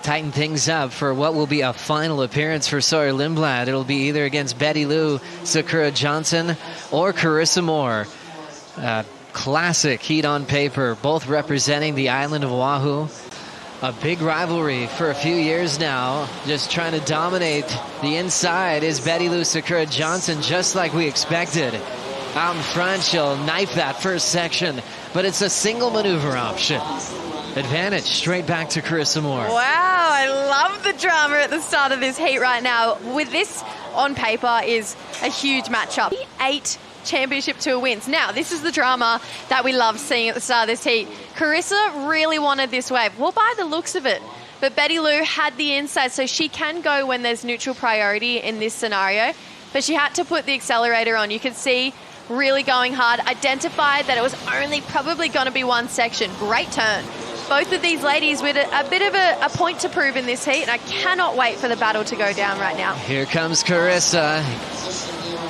tighten things up for what will be a final appearance for Sawyer Lindblad. It'll be either against Bettylou Sakura Johnson or Carissa Moore. Classic heat on paper, both representing the island of Oahu. A big rivalry for a few years now. Just trying to dominate the inside is Bettylou Sakura Johnson, just like we expected. Out in front, she'll knife that first section, but it's a single maneuver option. Advantage straight back to Carissa Moore. Wow, I love the drama at the start of this heat right now. With this on paper is a huge matchup. 8 championship tour wins. Now, this is the drama that we love seeing at the start of this heat. Carissa really wanted this wave, well, by the looks of it. But Bettylou had the inside, so she can go when there's neutral priority in this scenario. But she had to put the accelerator on. You can see really going hard. Identified that it was only probably going to be one section. Great turn. Both of these ladies with a bit of a point to prove in this heat, and I cannot wait for the battle to go down right now. Here comes Carissa,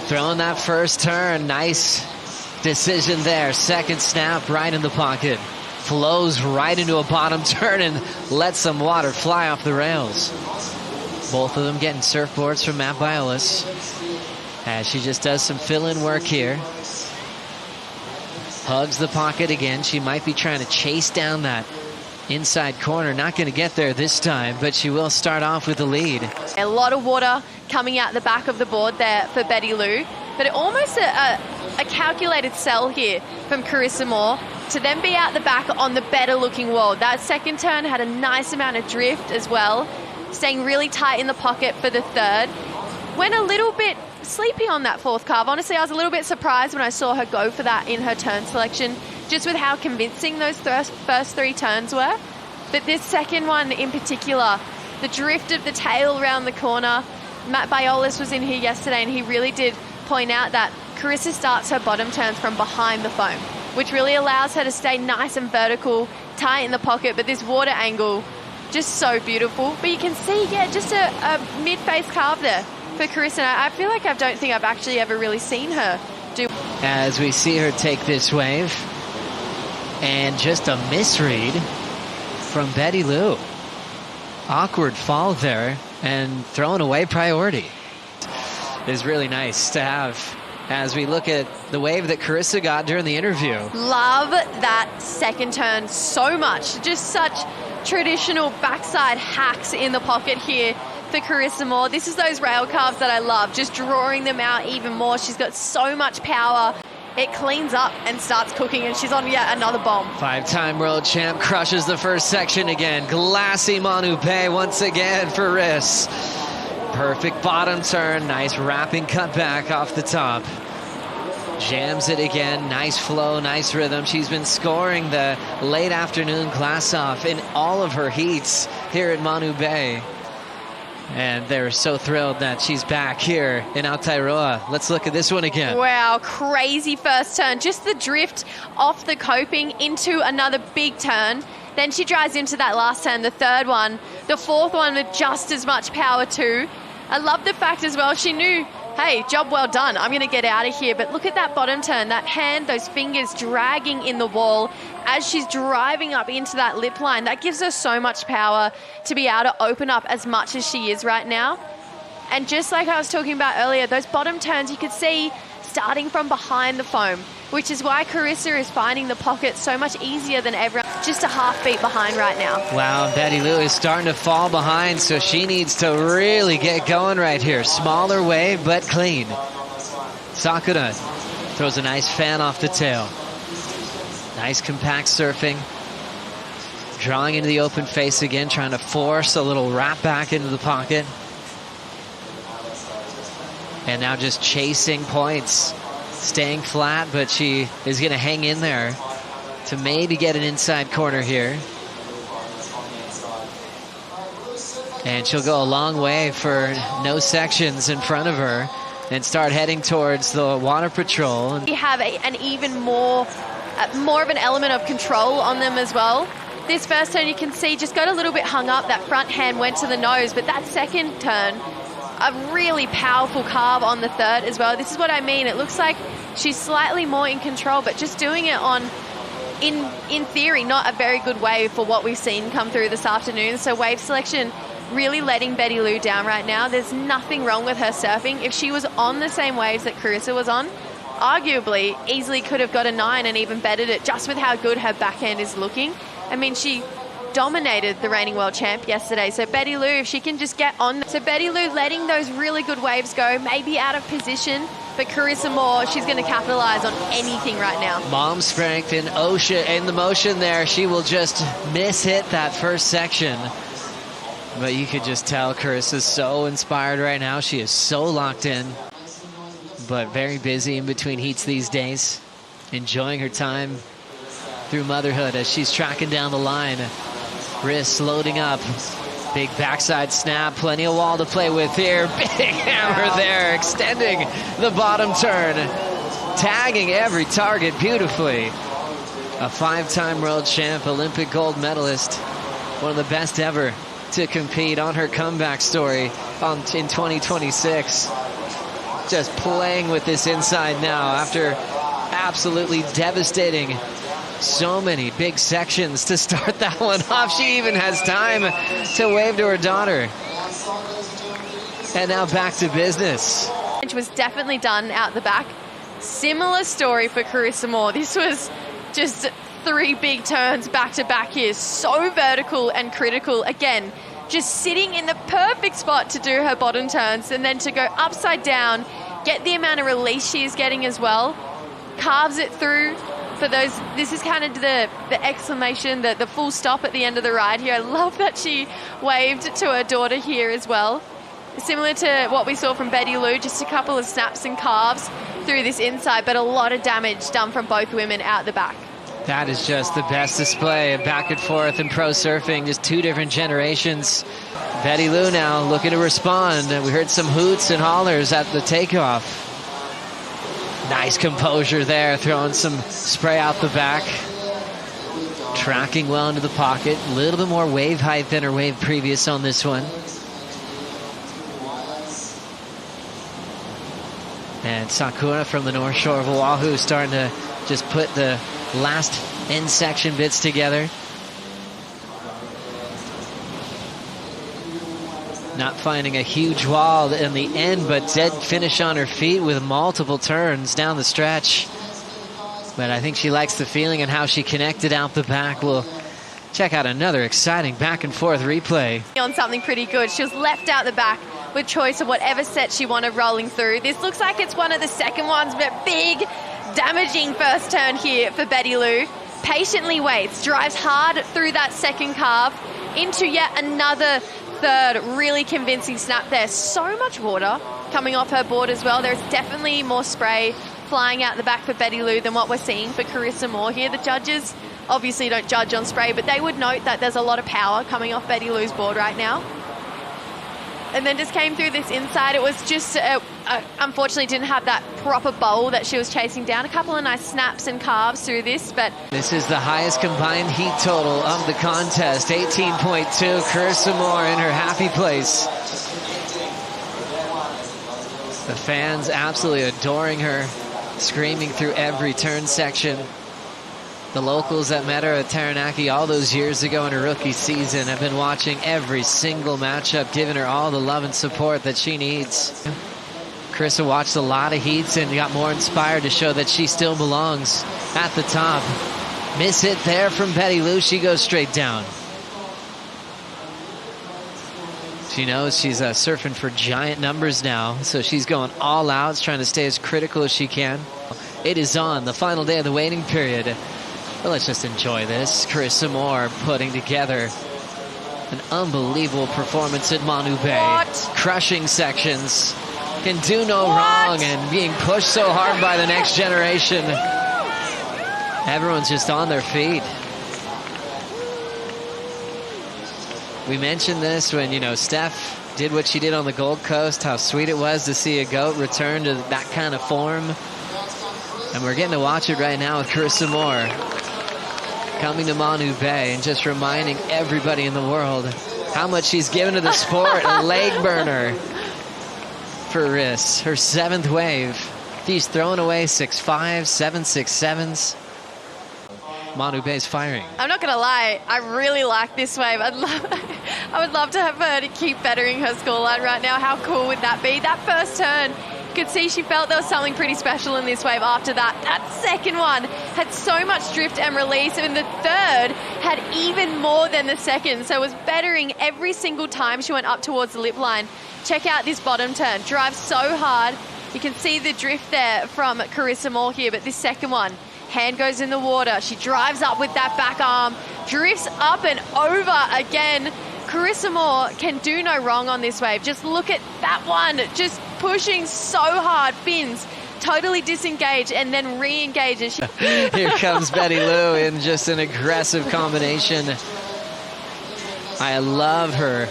throwing that first turn. Nice decision there. Second snap right in the pocket. Flows right into a bottom turn and lets some water fly off the rails. Both of them getting surfboards from Matt Biolis as she just does some fill-in work here. Hugs the pocket again. She might be trying to chase down that inside corner. Not going to get there this time, but she will start off with the lead. A lot of water coming out the back of the board there for Bettylou, but almost a calculated sell here from Carissa Moore to then be out the back on the better looking wall. That second turn had a nice amount of drift as well, staying really tight in the pocket for the third. Went a little bit sleepy on that fourth carve. Honestly, I was a little bit surprised when I saw her go for that in her turn selection, just with how convincing those first 3 turns were. But this second one in particular, the drift of the tail around the corner. Matt Biolis was in here yesterday and he really did point out that Carissa starts her bottom turns from behind the foam, which really allows her to stay nice and vertical, tight in the pocket, but this water angle, just so beautiful. But you can see, yeah, just a mid-face carve there for Carissa. I feel like I don't think I've actually ever really seen her do. As we see her take this wave, and just a misread from Bettylou. Awkward fall there, and throwing away priority. Is really nice to have as we look at the wave that Carissa got during the interview. Love that second turn so much. Just such traditional backside hacks in the pocket here for Carissa Moore. This is those rail carves that I love, just drawing them out even more. She's got so much power. It cleans up and starts cooking, and she's on yet another bomb. 5-time world champ crushes the first section again. Glassy Manu Bay once again for Riss. Perfect bottom turn, nice wrapping cutback off the top. Jams it again, nice flow, nice rhythm. She's been scoring the late afternoon class off in all of her heats here at Manu Bay. And they're so thrilled that she's back here in Aotearoa. Let's look at this one again. Wow, crazy first turn. Just the drift off the coping into another big turn. Then she drives into that last turn, the third one. The fourth one with just as much power too. I love the fact as well, she knew, hey, job well done, I'm going to get out of here. But look at that bottom turn, that hand, those fingers dragging in the wall as she's driving up into that lip line. That gives her so much power to be able to open up as much as she is right now. And just like I was talking about earlier, those bottom turns you could see starting from behind the foam, which is why Carissa is finding the pocket so much easier than everyone. Just a half beat behind right now. Wow, Bettylou is starting to fall behind, so she needs to really get going right here. Smaller wave, but clean. Sakura throws a nice fan off the tail. Nice compact surfing. Drawing into the open face again, trying to force a little wrap back into the pocket. And now just chasing points. Staying flat, but she is going to hang in there to maybe get an inside corner here. And she'll go a long way for no sections in front of her and start heading towards the water patrol. We have an even more of an element of control on them as well. This first turn you can see just got a little bit hung up. That front hand went to the nose, but that second turn, a really powerful carve on the third as well. This is what I mean. It looks like she's slightly more in control, but just doing it on in theory, not a very good wave for what we've seen come through this afternoon. So wave selection really letting Bettylou down right now. There's nothing wrong with her surfing. If she was on the same waves that Carissa was on, arguably easily could have got a 9 and even bettered it just with how good her backhand is looking. I mean, she dominated the reigning world champ yesterday. So Bettylou, if she can just get on. So Bettylou letting those really good waves go, maybe out of position, but Carissa Moore, she's going to capitalize on anything right now. Mom strength in the motion there. She will just miss-hit that first section. But you could just tell Carissa's so inspired right now. She is so locked in, but very busy in between heats these days, enjoying her time through motherhood as she's tracking down the line. Wrists loading up. Big backside snap. Plenty of wall to play with here. Big hammer there, extending the bottom turn. Tagging every target beautifully. A 5-time world champ, Olympic gold medalist. One of the best ever to compete on her comeback story in 2026. Just playing with this inside now after absolutely devastating so many big sections to start that one off. She even has time to wave to her daughter. And now back to business. Which was definitely done out the back. Similar story for Carissa Moore. This was just 3 big turns back to back here. So vertical and critical. Again, just sitting in the perfect spot to do her bottom turns and then to go upside down, get the amount of release she is getting as well. Carves it through. For those, this is kind of the exclamation, the full stop at the end of the ride here. I love that she waved to her daughter here as well. Similar to what we saw from Bettylou, just a couple of snaps and carves through this inside, but a lot of damage done from both women out the back. That is just the best display of back and forth in pro surfing. Just 2 different generations. Bettylou now looking to respond. We heard some hoots and hollers at the takeoff. Nice composure there, throwing some spray out the back. Tracking well into the pocket. A little bit more wave height than her wave previous on this one. And Sakura from the North Shore of Oahu starting to just put the last end section bits together. Not finding a huge wall in the end, but dead finish on her feet with multiple turns down the stretch. But I think she likes the feeling and how she connected out the back. We'll check out another exciting back and forth replay. On something pretty good. She was left out the back with choice of whatever set she wanted rolling through. This looks like it's one of the second ones, but big, damaging first turn here for Bettylou. Patiently waits, drives hard through that second carve into yet another third really convincing snap there. So much water coming off her board as well. There's definitely more spray flying out the back for Bettylou than what we're seeing for Carissa Moore here. The judges obviously don't judge on spray, but they would note that there's a lot of power coming off Bettylou's board right now. And then just came through this inside. It was just, unfortunately didn't have that proper bowl that she was chasing down. A couple of nice snaps and carves through this, but... This is the highest combined heat total of the contest. 18.2, Carissa Moore in her happy place. The fans absolutely adoring her, screaming through every turn section. The locals that met her at Taranaki all those years ago in her rookie season have been watching every single matchup, giving her all the love and support that she needs. Carissa watched a lot of heats and got more inspired to show that she still belongs at the top. Miss hit there from Bettylou. She goes straight down. She knows she's surfing for giant numbers now, so she's going all out, trying to stay as critical as she can. It is on, the final day of the waiting period. But let's just enjoy this. Carissa Moore putting together an unbelievable performance at Manu Bay. What? Crushing sections. Can do no wrong and being pushed so hard by the next generation. Everyone's just on their feet. We mentioned this when, you know, Steph did what she did on the Gold Coast, how sweet it was to see a GOAT return to that kind of form. And we're getting to watch it right now with Carissa Moore coming to Manu Bay and just reminding everybody in the world how much she's given to the sport. A leg burner for Riss. Her 7th wave. She's throwing away 6.5s, 7.67s. Manu Bay's firing. I'm not going to lie, I really like this wave. I would love to have her to keep bettering her scoreline right now. How cool would that be? That first turn, you could see she felt there was something pretty special in this wave after that. That second one had so much drift and release, and the third had even more than the second. So it was bettering every single time she went up towards the lip line. Check out this bottom turn. Drives so hard. You can see the drift there from Carissa Moore here, but this second one, hand goes in the water. She drives up with that back arm, drifts up and over again. Carissa Moore can do no wrong on this wave. Just look at that one, just pushing so hard, fins, totally disengaged and then re-engages. Here comes Bettylou in just an aggressive combination. I love her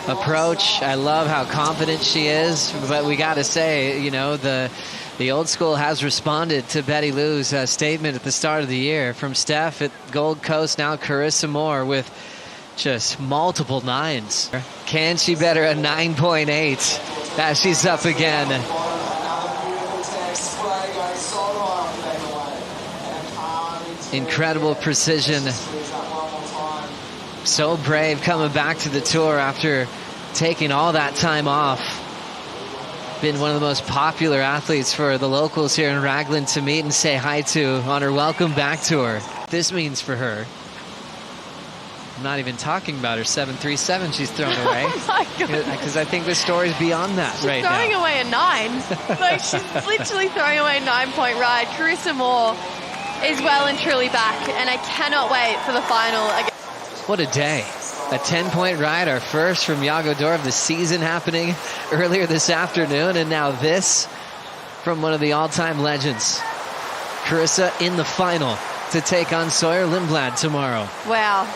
approach. I love how confident she is, but we got to say, you know, the old school has responded to Bettylou's statement at the start of the year. From Steph at Gold Coast, now Carissa Moore with just multiple nines. Can she better a 9.8 as she's up again? Incredible precision. So brave coming back to the tour after taking all that time off. Been one of the most popular athletes for the locals here in Raglan to meet and say hi to on her welcome back tour. This means for her. I'm not even talking about her 737 she's thrown away. Oh my God. Because I think the story's beyond that she's right now. She's throwing away a 9. Like, she's literally throwing away a 9-point ride. Carissa Moore is well and truly back, and I cannot wait for the final again. What a day. A 10-point ride, our first from Yago Dor of the season happening earlier this afternoon, and now this from one of the all-time legends. Carissa in the final to take on Sawyer Lindblad tomorrow. Wow.